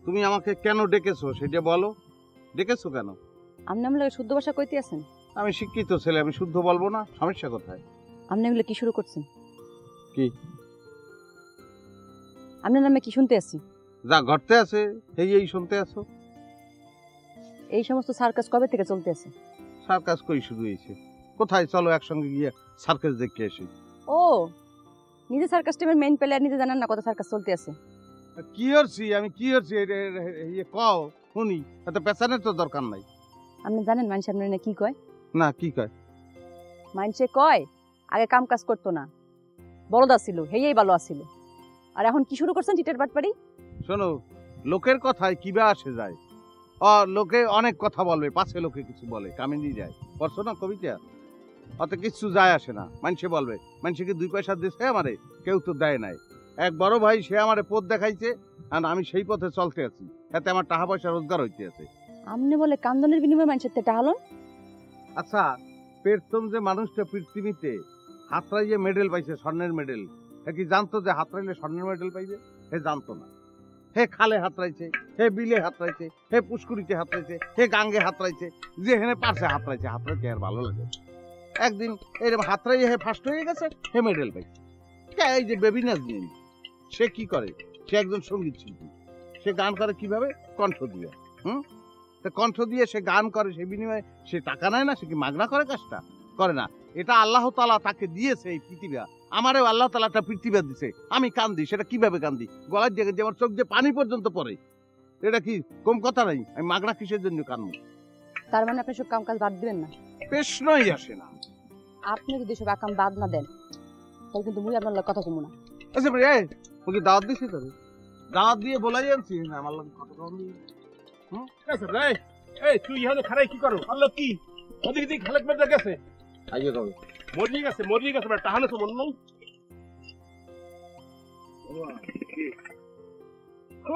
তুমি আমাকে কেন ডেকেছো সেটা বলো। ডেকেছো কেন? আপনি আমার লাগে শুদ্ধ ভাষা কইতে আছেন? আমি শিক্ষিত ছেলে, আমি শুদ্ধ বলবো না? সমস্যা কোথায়? আপনি এগুলো কি শুরু করছেন? কি? আপনার নামে কি শুনতে আছি? যা ঘটতে আছে এই শুনতে আছো। এই সমস্ত সার্কাস কবে থেকে চলতে আছে? সার্কাস কই শুরু হয়েছে? কোথায়, চলো একসঙ্গে গিয়ে সার্কাস দেখে আসি। ও, নিজে সার্কাস টিমের মেইন প্লেয়ার, নিজে জানেন না কত সার্কাস চলতে আছে? কি হচ্ছি আমি, কি হচ্ছি কও শুনি, এত পেছানোর তো দরকার নাই। আপনি জানেন মানুষ আপনার না কি কয়? না, কি কয়? মানুষে কয় আগে কাম কাজ করতো না, বলদ ছিল, হেই ভালো আছিল, আর এখন কি শুরু করছেন চিটের বাটপাড়ি? শোনো, লোকের কথায় কিবা আসে যায়। লোকে অনেক কথা বলবে, পাছে লোকে কিছু বলে, কামিনী যায়। পড়ছো না কবিতা? অত কিছু যায় আসে না। মানুষে বলবে, মানুষকে 2 পয়সা দিছে আমারে, কেউ তো দেয় নাই। এক বড় ভাই সে আমারে পথ দেখাইছে, আর আমি সেই পথে চলতে আছি, এতে আমার টাকা পয়সা রোজগার হইতে আছে। আপনি বলে কান্দনের বিনিময়ে মানুষের তে টাহালন? আচ্ছা, প্রথম যে মানুষটা পৃথিবীতে হাতরাইয়ে মেডেল পাইছে, স্বর্ণের মেডেল, হে কি জানতো যে হাতরাইলে স্বর্ণের মেডেল পাইবে? হে জানতো না। হে খালে হাতরাইছে, হে বিলে হাতরাইছে, হে পুষ্কুরিতে হাতরাইছে, হে গাঙ্গে হাতরাইছে, যেখানে পারছে হাতরাইছে। হাতরাইতে আর ভালো লাগে। একদিন এরকম হাতরাইয়ে হে ফার্স্ট হয়ে গেছে, হে মেডেল পাইছে। এই যে বেবি নাজনীন, সে কি করে? সে একজন সঙ্গীত শিল্পী। সে গান করে কিভাবে? কণ্ঠ দিয়ে। কণ্ঠ দিয়ে সে গান করে, সে বিনিময়ে সে টাকা নেয় না। সে কি মাগনা করে? কাজটা করে না। এটা আল্লাহ তাআলা তাকে দিয়েছে এই পৃথিবী। আমারও আল্লাহ তাআলা একটা পৃথিবী দিছে। আমি কান্দি, সেটা কিভাবে কান্দি? গলার জায়গায় যে আমার চোখ দিয়ে পানি পর্যন্ত পড়ে। এটা কি কম কথা নাই? আমি মাগনা কিসের জন্য কান্দবো? তার মানে আপনি সব কাম কাজ বাদ দিবেন না? প্রশ্নই আসে না। আপনি যদি সব কাম বাদ না দেন তাহলে কিন্তু মুই আপনার লগে কথা কমু না। আচ্ছা ভাই, এই ওকে দাওয়াত দিছি তো? দাওয়াত দিয়ে বলাই আনছি না আমার লগে কথা কম দিয়ে। এই তুই এখানে খারাই কি করো? আল্লাহ কি ওদিকে দিক খালেক মেরে গেছে, আইয়ে কবে? মরিয়ে গেছে বেটা, তাহলে তো মন নাই। ও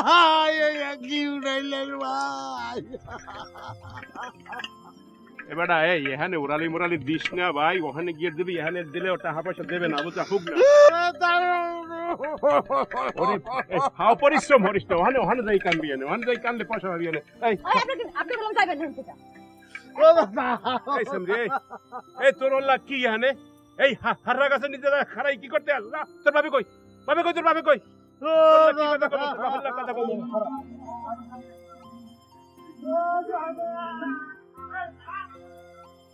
ভাই, এই কি উড়াইলেন ভাই? এবারে এই এখানে ওরালি মোরালি দিস না ভাই, ওখানে গিয়ে দিবি, এখানে দিলে ওটা টাকা পয়সা দেবে না, বুঝা হোক না। হাও পরিশ্রম হরিস না, ওখানে যাই কানবি, ওখানে যাই কানলে পয়সা পাবি। এই আপনি বললাম যাবেন না সেটা। এই সমঝে, এই তোর ওল্লা কি এখানে? এই হাররা গাছে নিচে খারাই কি করতে আসলা? তোর ভাবি কই? তোর ভাবি কই? তোর কথা কই?